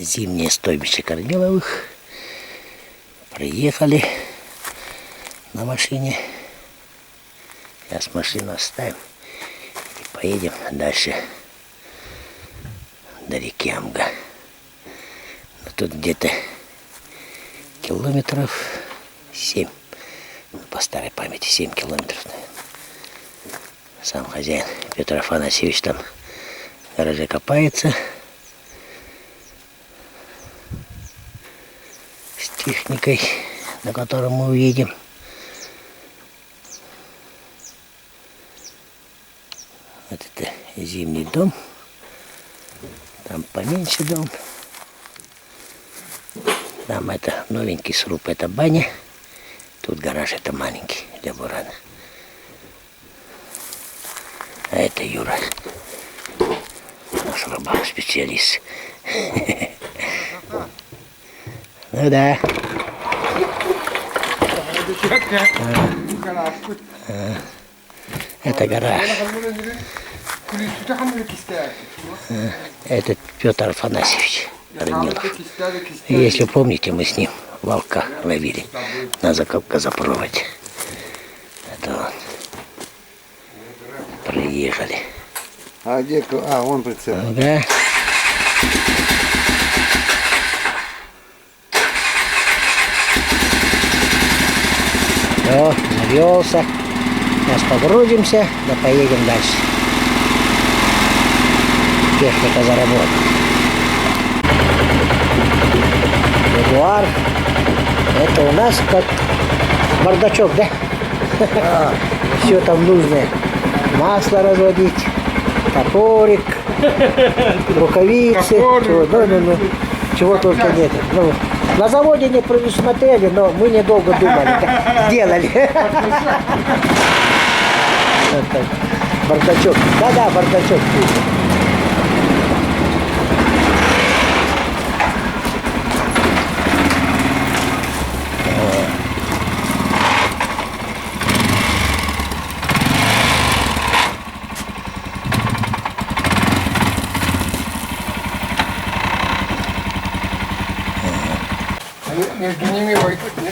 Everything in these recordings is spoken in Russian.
зимнее стойбище Корниловых. Приехали на машине. Сейчас машину оставим и поедем дальше до реки Амга. Но тут где-то километров 7. По старой памяти 7 километров, наверное. Сам хозяин Петр Афанасьевич там в гараже копается. С техникой, на которой мы уедем. Вот это зимний дом. Там поменьше дом. Там это новенький сруб, это баня. Тут гараж, это маленький для бурана. А это Юра, наш рыбак-специалист. Ну да. Это гараж. Это Петр Афанасьевич Корнилов. Если помните, мы с ним волка ловили на газопроводе. Это вот. Приехали. А где? А, вон прицел. Да. Все, завелся. Сейчас погрузимся, да поедем дальше. Техника заработала. Ягуар. Это у нас как бардачок, да? Все там нужное. Масло разводить, топорик, рукавицы, чего только нет. Ну, на заводе не предусмотрели, но мы недолго думали, сделали. Бардачок, да-да, бардачок.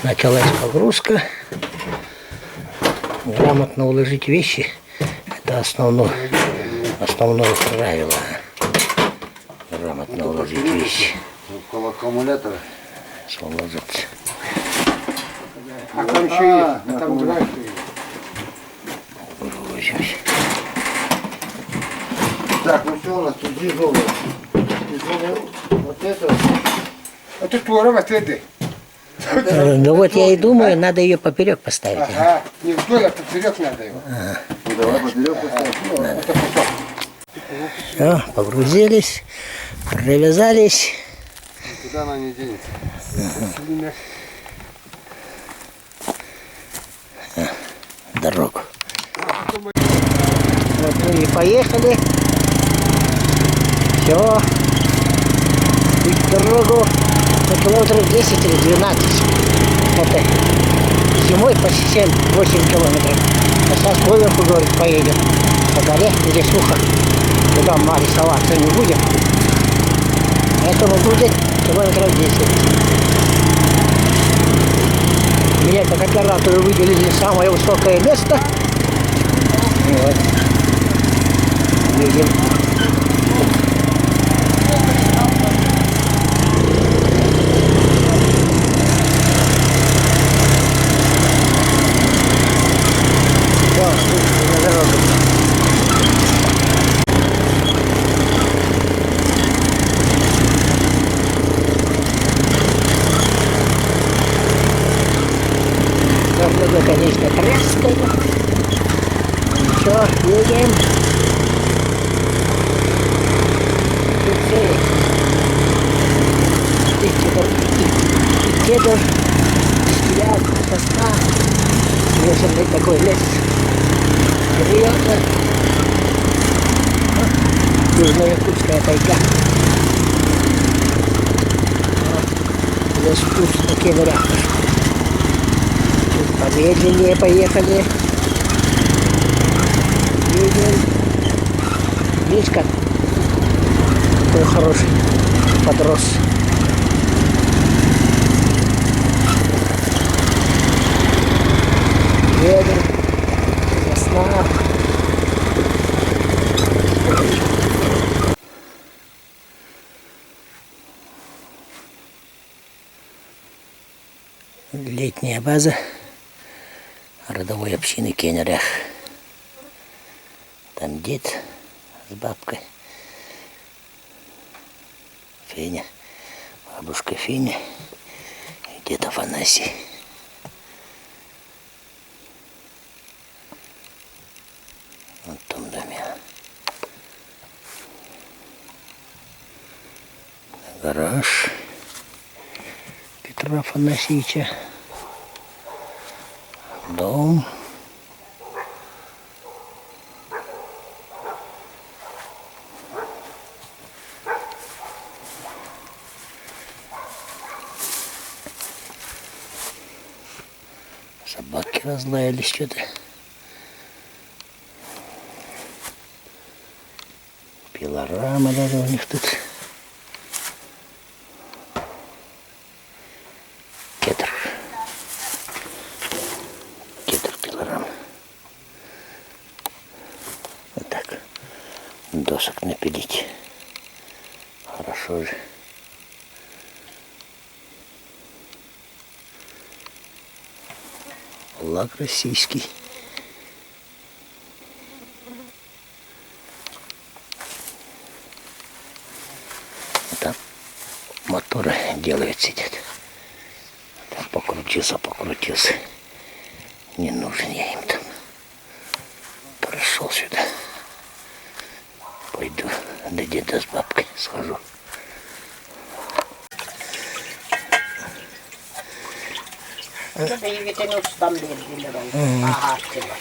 Началась погрузка. Грамотно уложить вещи — это основное правило. Грамотно уложить вещи. Около аккумулятора. Уложиться. А там еще есть, а там два. Грузимся. Так, ну все у нас тут тяжелое. Вот это. А тут ворова ты. Ну вот я и думаю, надо ее поперек поставить. Ага, не вдоль, а поперек надо его. Ну давай поперек поставим. Все, погрузились, привязались. Куда она не денется? Дорогу. Вот мы и поехали. Все. В дорогу на километров 10 или 12. Это зимой по 7-8 километров. А сейчас поверху, говорит, поедем. По горе, где сухо. Туда мы рисоваться не будем. Поэтому будет километров 10. Меня как оператору выделили самое высокое место. Вот. Едем. Дорога, конечно, тряская. Ничего, едем. И кедр, стиляк, сосна. Смешанный такой лес. Серьезно. Южно-Якутская тайга. Здесь вкус на кедрах. Помедленнее поехали. Едем. Видишь как? Такой хороший подрос. Летняя база родовой общины Кенерях. Там дед с бабкой, Феня, бабушка Феня и дед Афанасий. Вот в том доме. Гараж Петра Афанасьевича. Дом. Собаки разлаялись что-то. Пилорама даже у них тут. Кедр пилорама. Вот так. Досок напилить. Хорошо же. Лак российский. Там моторы делают, сидят. Там покрутился. Не нужен я им там. Прошел сюда. Пойду до деда с бабкой схожу. Tätä ei vetänyt stammiin ahastella.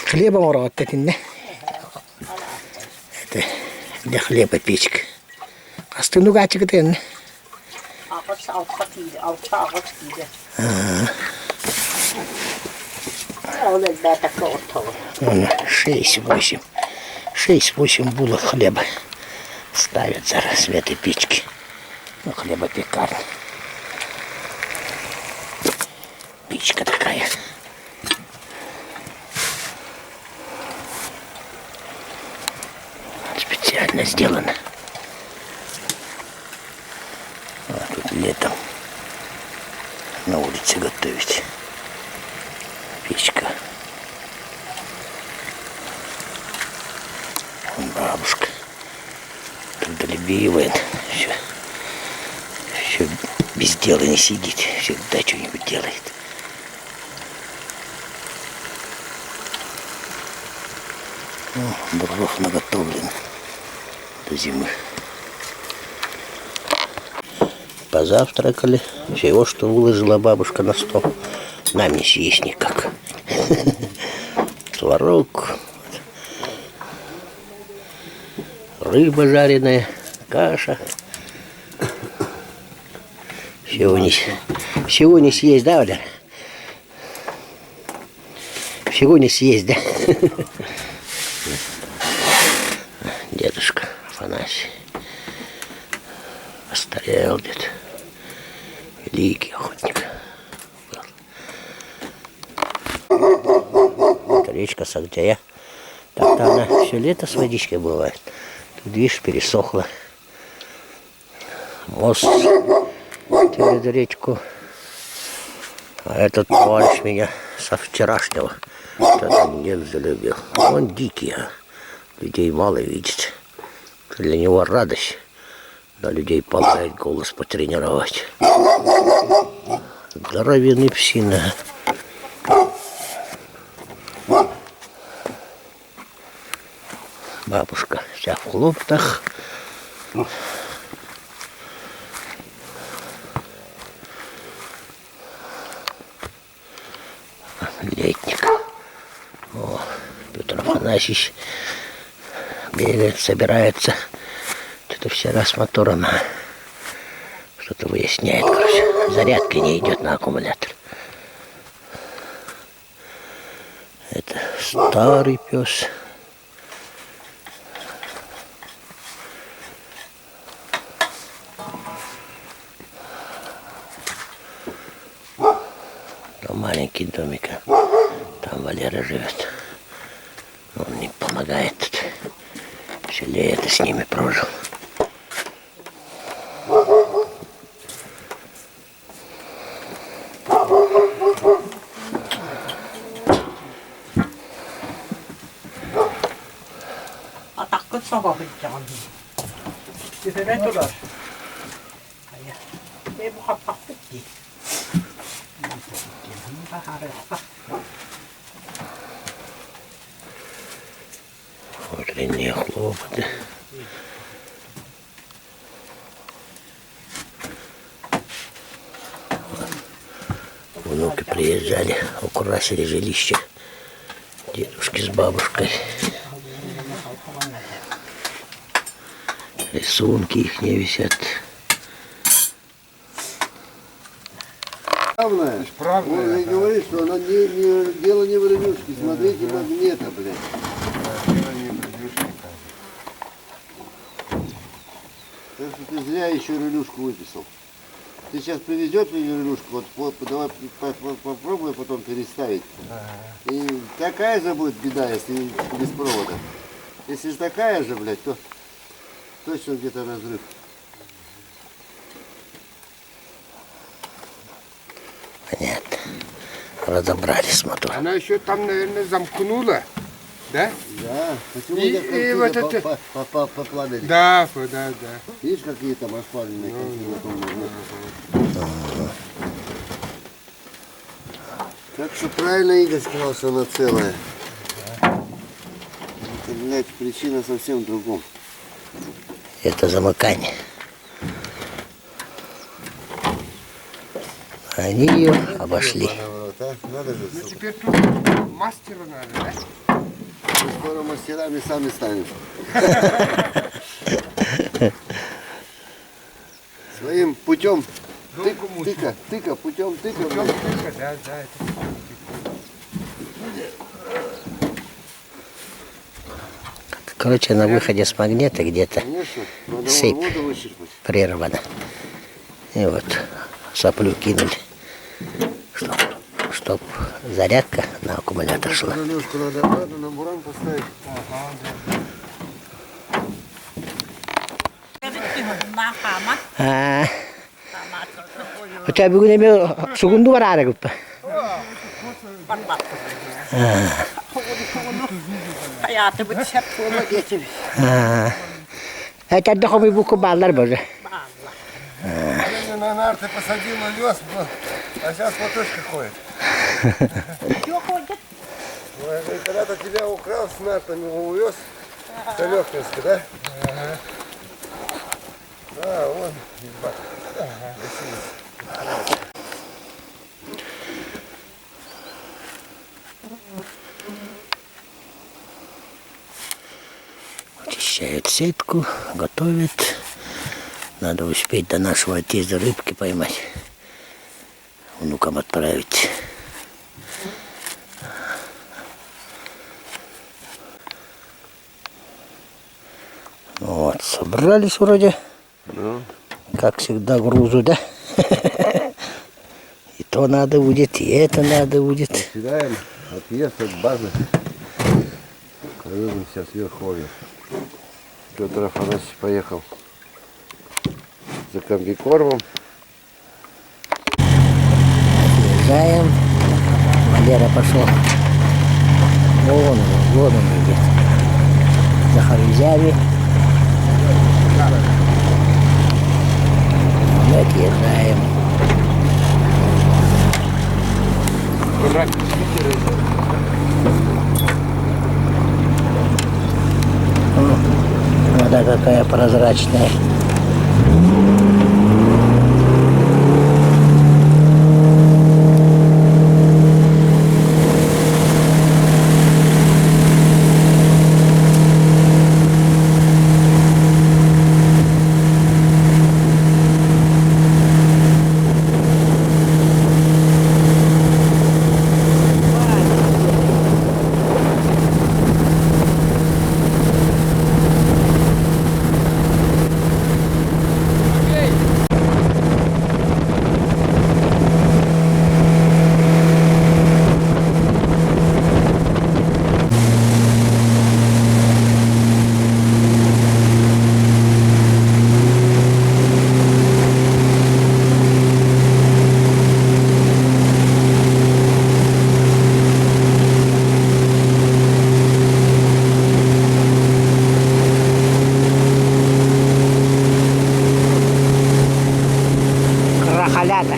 Хлебом работать, не? Это для хлеба печка. А ты нугатик ты? Olen täältä koottoa. Вон 6-8 булок хлеба ставят зараз в этой печке. Ну, хлебопекарня. Печка такая. Специально сделана. А тут летом на улице готовить. Печка. Вон бабушка. Трудолюбивая. Все без дела не сидит. Всегда что-нибудь делает. Дров наготовлен до зимы. Позавтракали. Всего, что выложила бабушка на стол, нам не съесть никак. Творог, рыба жареная, каша. Всего не съесть, да, Валя? Всего не съесть, да? Дедушка Афанасий постарел дед. Великий охотник был. Это речка Сагдяя. Так-то она все лето с водичкой бывает. Тут, видишь, пересохла. Мост через речку. А этот товарищ меня со вчерашнего что-то не залюбил. Он дикий, а людей мало видит. Для него радость на людей ползает, голос потренировать. Здоровенный псина. Бабушка вся в хлоптах. Летник. О, Петр Афанасьевич бегает, собирается. Что-то все раз с мотором что-то выясняет, короче. Зарядка не идет на аккумулятор. Это старый пес. Маленький домик. Там Валера живет. Он мне помогает тут. Все лето с ними прожил. sabah canım. Güzel durar. Ne bu kapattık ki? Baharı bak. Утренние хлопоты. Внуки приезжали, украсили жилище дедушки с бабушкой. Рисунки их не висят. Главное, он и говорит, что она дело не в релюшке. Смотрите магнита, блядь. Так что ты зря еще релюшку выписал. Ты сейчас привезет мне релюшку, вот давай попробуй потом переставить. И такая же будет беда, если без провода. Если такая же, блядь, то точно где-то разрыв. Понятно. Разобрались с мотором. Она еще там, наверное, замкнула. Да? Да, почему И так вот картины это- попадали? Да. Видишь, какие там расплавленные картины? Так что правильно Игорь сказал, что она целая. Это, блядь, причина совсем в другом. Это замыкание. Они ее обошли. Наоборот, а? Надо же, Ну сука. теперь тут мастеру надо, да? Мы скоро мастерами сами станем. Своим путем тыка, путем тыка. блядь. Да, это. Короче, на выходе с магнита где-то Конечно, надо Сыпь. воду вычерпать. прервано. И вот соплю кинули, чтоб зарядка на аккумулятор шла. Рулежку надо обратно на буран поставить. Öte bugün emi sugundu var ara guppa. Hayatı bu çöp tuğla getir. Это дохоми буку баллар боже. На нарты посадила лес, а сейчас платочка ходит. Когда-то тебя украл с нартами, увез. Это Легкинска, да? А, вон. Очищают сетку, готовят. Надо успеть до нашего отъезда рыбки поймать. Внукам отправить. Вот, собрались вроде. Ну, Как всегда грузу, да? И то надо будет, и это надо будет. съедаем отъезд от базы. Поедем сейчас Верховье. Петр Афанасьевич поехал за комбикормом. Приезжаем. Валера пошел. Вон он идет. За харузями. Мы отъезжаем. Вода какая прозрачная. халята.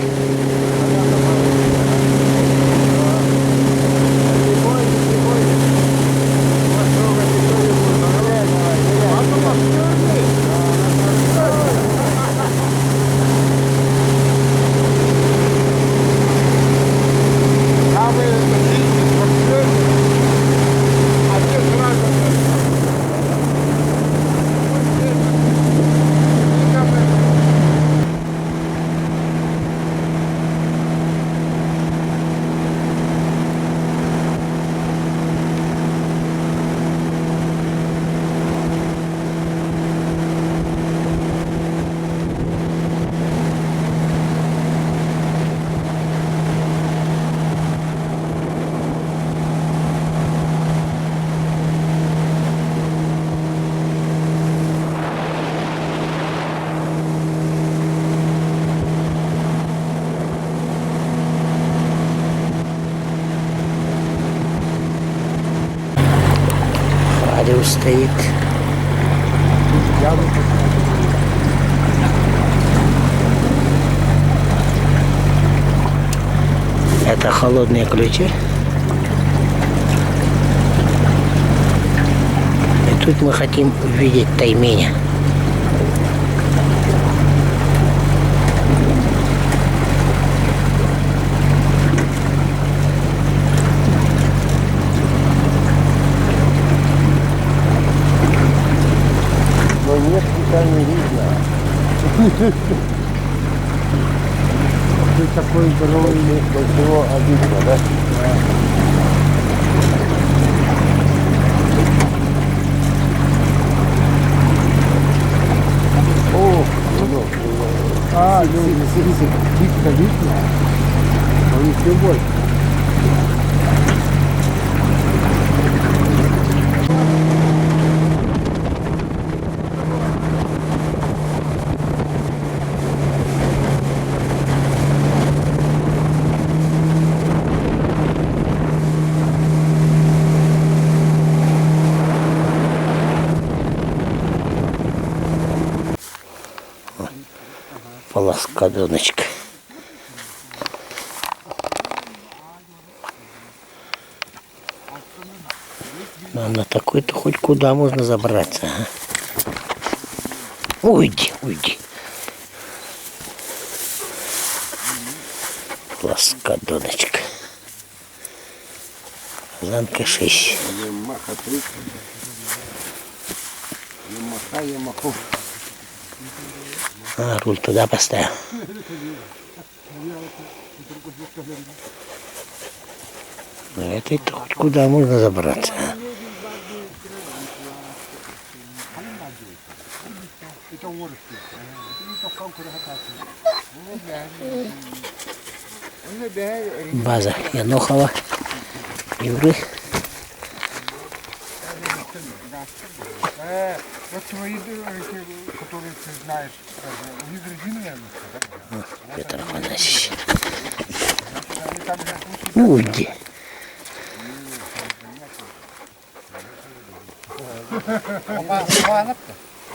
Радиус стоит. Это холодные ключи. И тут мы хотим увидеть Тайменя. Но несколько не видно. Ты такой здоровый. Большого обидно, да? О, ну, Птичка видно, а не все больше. Плоскодоночка. Но на такой-то хоть куда можно забраться. А? Уйди, уйди. Плоскодоночка. Занка 6. Ямаха 3. Ямаха, Ямаху. А, руль туда поставил. На этой-то хоть куда можно забраться. А? База Янохова. Юры. Вот твои, которые ты знаешь, у них резиновые, да? Петр Афанасьевич. Ну уйди.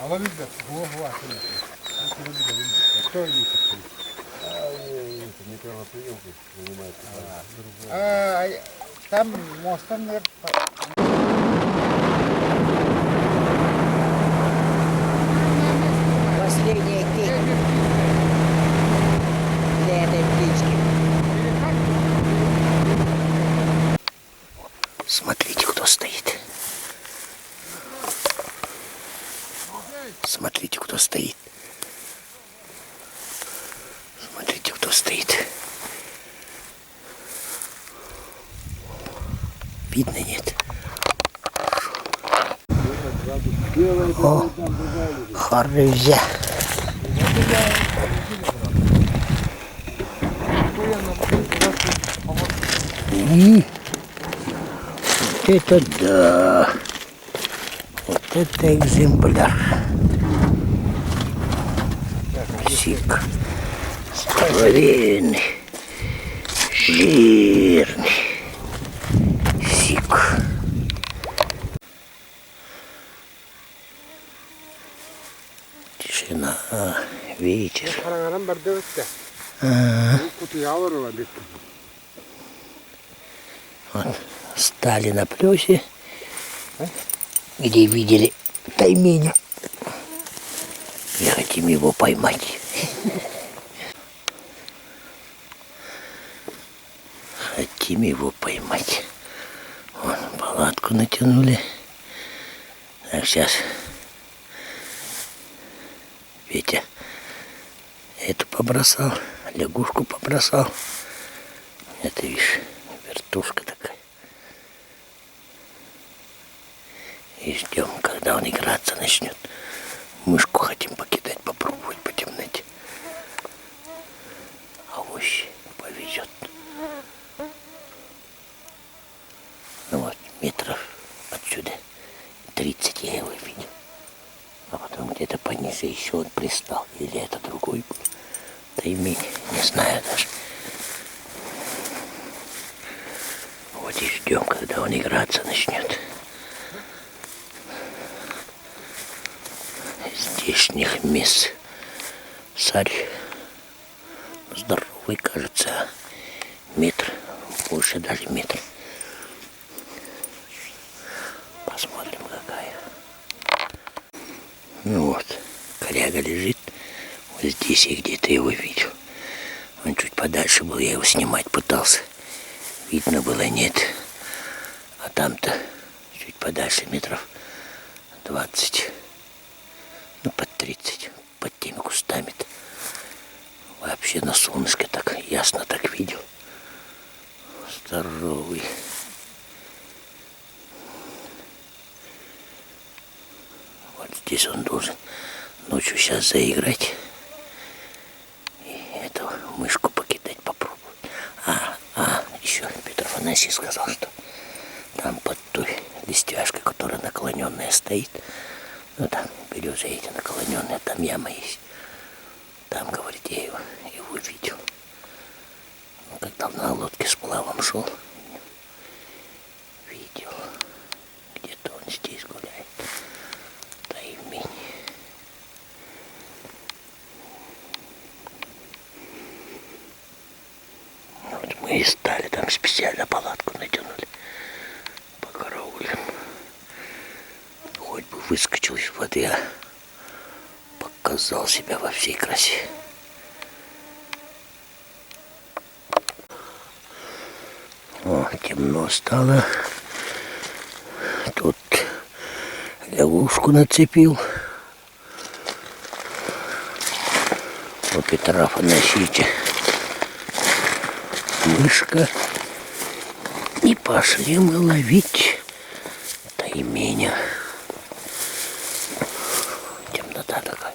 Ama biz de bu var. Кто есть? Там мостом нет. Последняя песня для этой птички. Смотрите, кто стоит. Смотрите, кто стоит. Смотрите, кто стоит. Видно, нет? О, харрызя. И вот это да. Вот это экземпляр. Сик. Здоровенный. Жирный. Сик. Тишина, ветер. Karangadan barda ötte. Кутуялова бит. Вот. Стали на плюсе, где видели тайменя. И хотим его поймать. Хотим его поймать. Вон, палатку натянули. Так, сейчас Петя эту побросал, лягушку побросал. Это, видишь, вертушка такая. И ждем, когда он играться начнет. Мышку хотим покидать, попробовать по темноте. Авось повезет. Ну вот, метров отсюда 30 я его видел. А потом где-то пониже еще он пристал. Или это другой был. Таймень, не знаю даже. Вот и ждем, когда он играться начнет. Здешних мест царь здоровый, кажется, метр, больше даже метр. Посмотрим, какая. Ну вот, коряга лежит. Вот здесь я где-то его видел. Он чуть подальше был, я его снимать пытался. Видно было, нет. А там-то чуть подальше метров 20. Ну, под 30, под теми кустами-то. Вообще на солнышке так ясно так видел. Здоровый. Вот здесь он должен ночью сейчас заиграть. И эту мышку покидать попробовать. Еще Петр Афанасьевич сказал, что там под той листвяшкой, которая наклоненная стоит, ну там березы эти наклоненные, там яма есть. Там, говорит, я его видел. Ну, когда на лодке с плавом шел, видел. Где-то он здесь гуляет. Таймень. Вот мы и стали, там специально палатку натянули. Покараулим. Хоть бы выскочил из воды, а показал себя во всей красе. О, темно стало. Тут лягушку нацепил. У Петра Афанасьевича мышка. И пошли мы ловить тайменя. Темнота такая.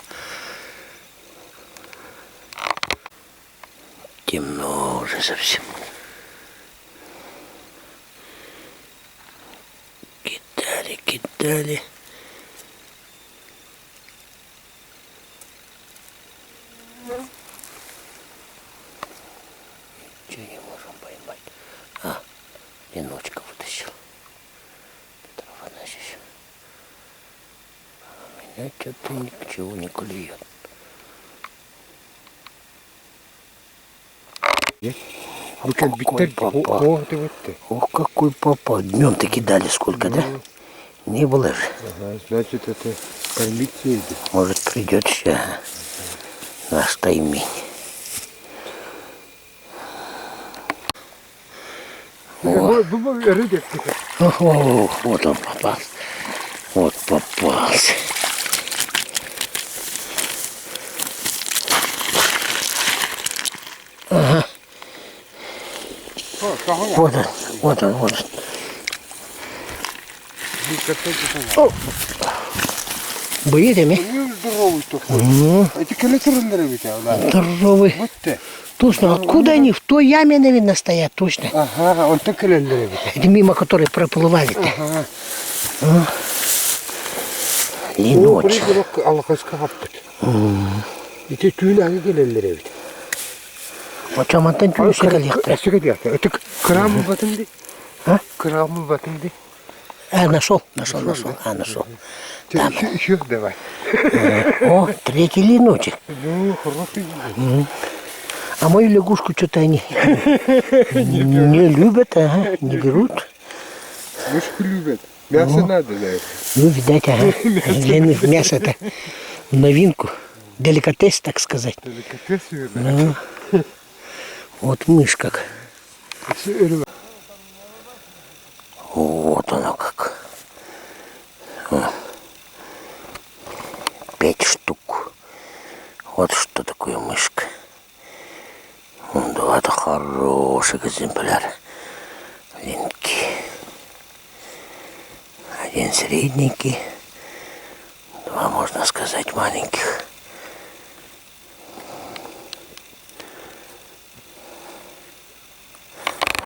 Темно уже совсем. Кидали. Ничего не можем поймать. Леночка вытащил. Петр Афанасьевич. У меня что-то ничего не клюет. Какой попал. Ох, какой попал. Днем-то кидали сколько, да? Не было же. Ага, значит, это кормить едет. Может, придет сейчас наш таймень. О, вот он попался. Вот попался. Ага. Вот он. Боїте? Здоровый такой. Эти коллекторы ведь, да? Здоровый. Вот ты. Точно, откуда они? В той яме, наверное, стоят, точно. Ага, он так коллекторы. Это мимо которой проплывали-то. Ага. Леночек. Аллахаска аппет. Эти тюляги коллекторы ведь. Вот там антеннюшка коллектор. Это крамы в этом ли? А? Крамы в этом ли? Нашел. Нашел. Там. Еще давай. О, третий леночек. Ну, хороший. А мою лягушку что-то они не любят, ага, не берут. Мышку любят. Мясо надо, наверное. Ну, видать, ага. Для них мясо-то в новинку. Деликатес, так сказать. Деликатес, наверное. Ну, вот мышь как. Вот оно как. 5 штук. Вот что такое мышка. Два это хороших экземпляра. Маленький. Один средненький. Два, можно сказать, маленьких.